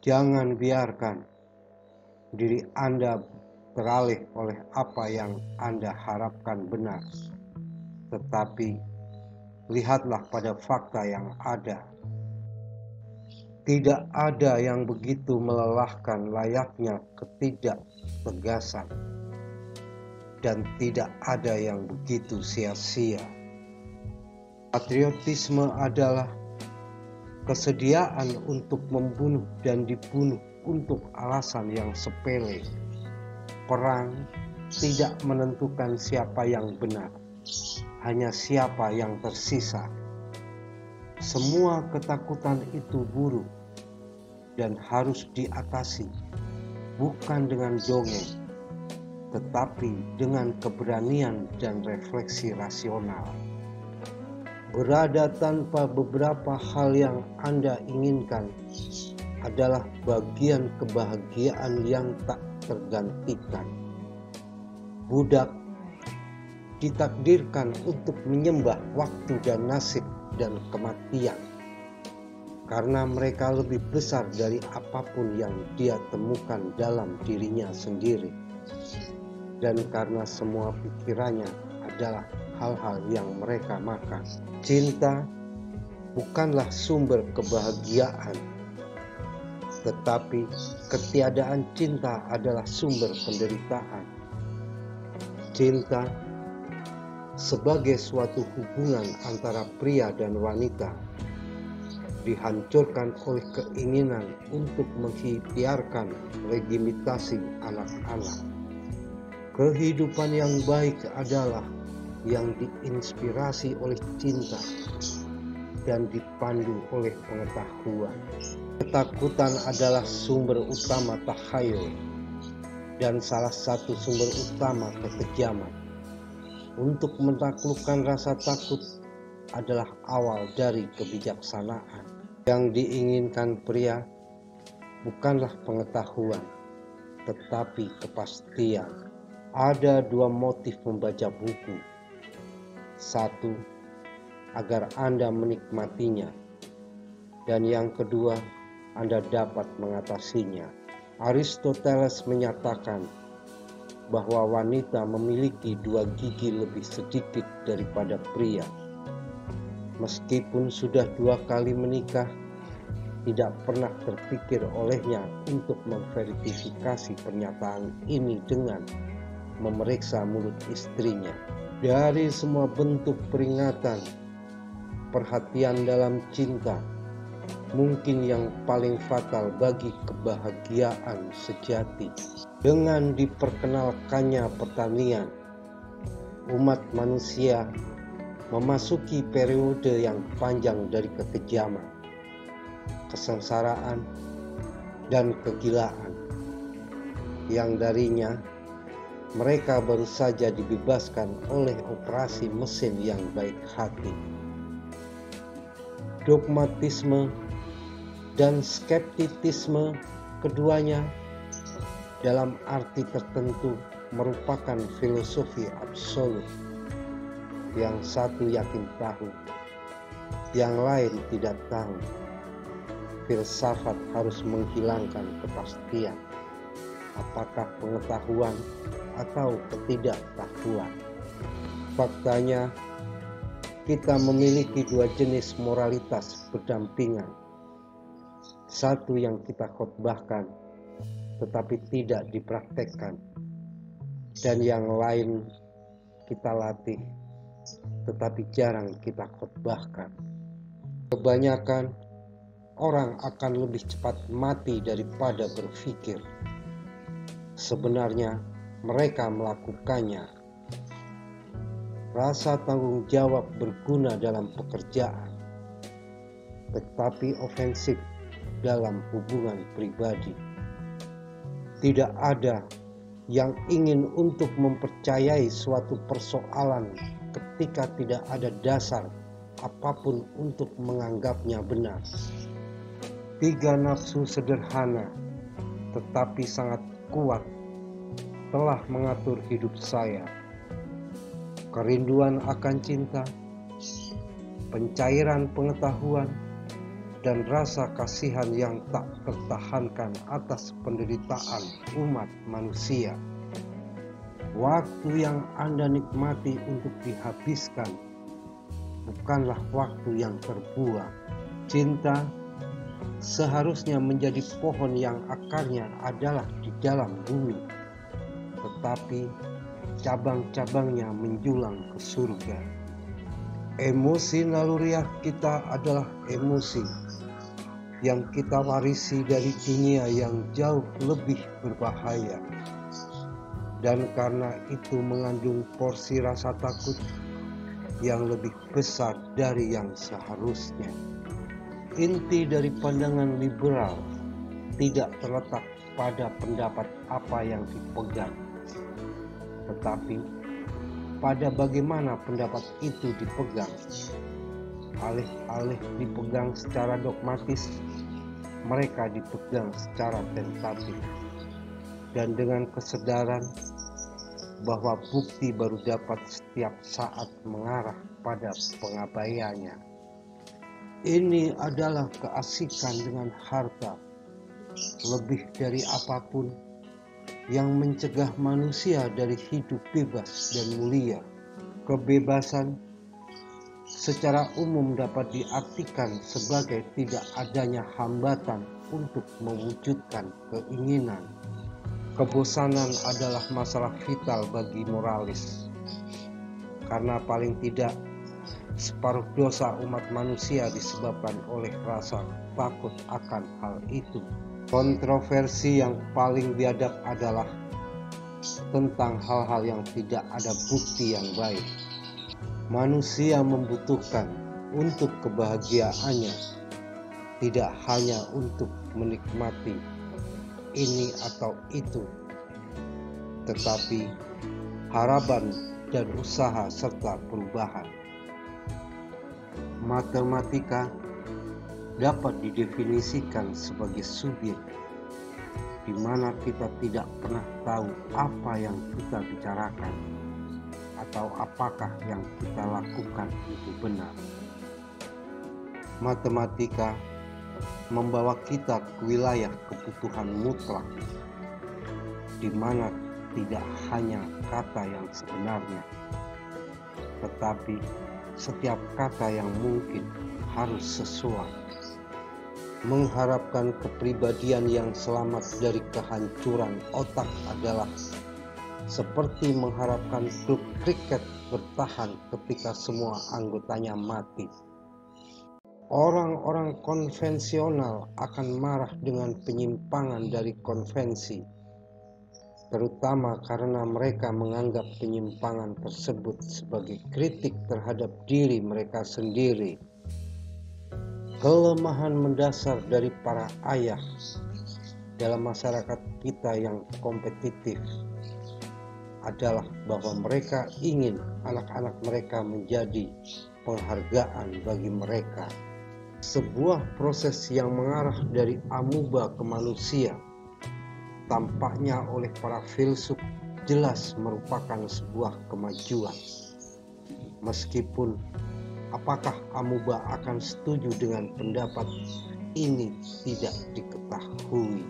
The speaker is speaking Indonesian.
Jangan biarkan diri Anda beralih oleh apa yang Anda harapkan benar, tetapi lihatlah pada fakta yang ada. Tidak ada yang begitu melelahkan layaknya ketidaktegasan, dan tidak ada yang begitu sia-sia. Patriotisme adalah kesediaan untuk membunuh dan dibunuh untuk alasan yang sepele. Perang tidak menentukan siapa yang benar, hanya siapa yang tersisa. Semua ketakutan itu buruk dan harus diatasi, bukan dengan dongeng, tetapi dengan keberanian dan refleksi rasional. Berada tanpa beberapa hal yang Anda inginkan adalah bagian kebahagiaan yang tak tergantikan. Budak ditakdirkan untuk menyembah waktu dan nasib dan kematian, karena mereka lebih besar dari apapun yang dia temukan dalam dirinya sendiri, dan karena semua pikirannya adalah hal-hal yang mereka makan. Cinta bukanlah sumber kebahagiaan, tetapi ketiadaan cinta adalah sumber penderitaan. Cinta sebagai suatu hubungan antara pria dan wanita dihancurkan oleh keinginan untuk mengikhtiarkan legitimasi anak-anak. Kehidupan yang baik adalah yang diinspirasi oleh cinta dan dipandu oleh pengetahuan. Ketakutan adalah sumber utama takhayul dan salah satu sumber utama kekejaman. Untuk menaklukkan rasa takut adalah awal dari kebijaksanaan. Yang diinginkan pria bukanlah pengetahuan, tetapi kepastian. Ada dua motif membaca buku. Satu, agar Anda menikmatinya, dan yang kedua, Anda dapat mengatasinya. Aristoteles menyatakan bahwa wanita memiliki 2 gigi lebih sedikit daripada pria. Meskipun sudah 2 kali menikah, tidak pernah terpikir olehnya untuk memverifikasi pernyataan ini dengan memeriksa mulut istrinya. Dari semua bentuk peringatan, perhatian dalam cinta mungkin yang paling fatal bagi kebahagiaan sejati. Dengan diperkenalkannya pertanian, umat manusia memasuki periode yang panjang dari kekejaman, kesengsaraan, dan kegilaan, yang darinya mereka baru saja dibebaskan oleh operasi mesin yang baik hati. Dogmatisme dan skeptisisme keduanya dalam arti tertentu merupakan filosofi absolut. Yang satu yakin tahu, yang lain tidak tahu. Filsafat harus menghilangkan kepastian, apakah pengetahuan atau ketidaktahuan. Faktanya, kita memiliki 2 jenis moralitas berdampingan. Satu yang kita khotbahkan tetapi tidak dipraktekkan, dan yang lain kita latih tetapi jarang kita khotbahkan. Kebanyakan orang akan lebih cepat mati daripada berpikir. Sebenarnya mereka melakukannya. Rasa tanggung jawab berguna dalam pekerjaan, tetapi ofensif dalam hubungan pribadi. Tidak ada yang ingin untuk mempercayai suatu persoalan ketika tidak ada dasar apapun untuk menganggapnya benar. 3 nafsu sederhana tetapi sangat kuat telah mengatur hidup saya. Kerinduan akan cinta, pencairan pengetahuan, dan rasa kasihan yang tak tertahankan atas penderitaan umat manusia. Waktu yang Anda nikmati untuk dihabiskan bukanlah waktu yang terbuang. Cinta seharusnya menjadi pohon yang akarnya adalah di dalam bumi, tetapi cabang-cabangnya menjulang ke surga. Emosi naluriah kita adalah emosi yang kita warisi dari dunia yang jauh lebih berbahaya, dan karena itu mengandung porsi rasa takut yang lebih besar dari yang seharusnya. Inti dari pandangan liberal tidak terletak pada pendapat apa yang dipegang, tetapi pada bagaimana pendapat itu dipegang. Alih-alih dipegang secara dogmatis, mereka dipegang secara tentatif, dan dengan kesadaran bahwa bukti baru dapat setiap saat mengarah pada pengabaiannya. Ini adalah keasikan dengan harta, lebih dari apapun yang mencegah manusia dari hidup bebas dan mulia. Kebebasan secara umum dapat diartikan sebagai tidak adanya hambatan untuk mewujudkan keinginan. Kebosanan adalah masalah vital bagi moralis, karena paling tidak separuh dosa umat manusia disebabkan oleh rasa takut akan hal itu. Kontroversi yang paling biadab adalah tentang hal-hal yang tidak ada bukti yang baik. Manusia membutuhkan untuk kebahagiaannya, tidak hanya untuk menikmati ini atau itu, tetapi harapan dan usaha serta perubahan. Matematika dapat didefinisikan sebagai subjek di mana kita tidak pernah tahu apa yang kita bicarakan atau apakah yang kita lakukan itu benar. Matematika membawa kita ke wilayah kebutuhan mutlak, di mana tidak hanya kata yang sebenarnya, tetapi setiap kata yang mungkin harus sesuai. Mengharapkan kepribadian yang selamat dari kehancuran otak adalah seperti mengharapkan klub kriket bertahan ketika semua anggotanya mati. Orang-orang konvensional akan marah dengan penyimpangan dari konvensi, terutama karena mereka menganggap penyimpangan tersebut sebagai kritik terhadap diri mereka sendiri. Kelemahan mendasar dari para ayah dalam masyarakat kita yang kompetitif adalah bahwa mereka ingin anak-anak mereka menjadi penghargaan bagi mereka. Sebuah proses yang mengarah dari amuba ke manusia, tampaknya oleh para filsuf jelas merupakan sebuah kemajuan. Meskipun apakah amuba akan setuju dengan pendapat ini tidak diketahui.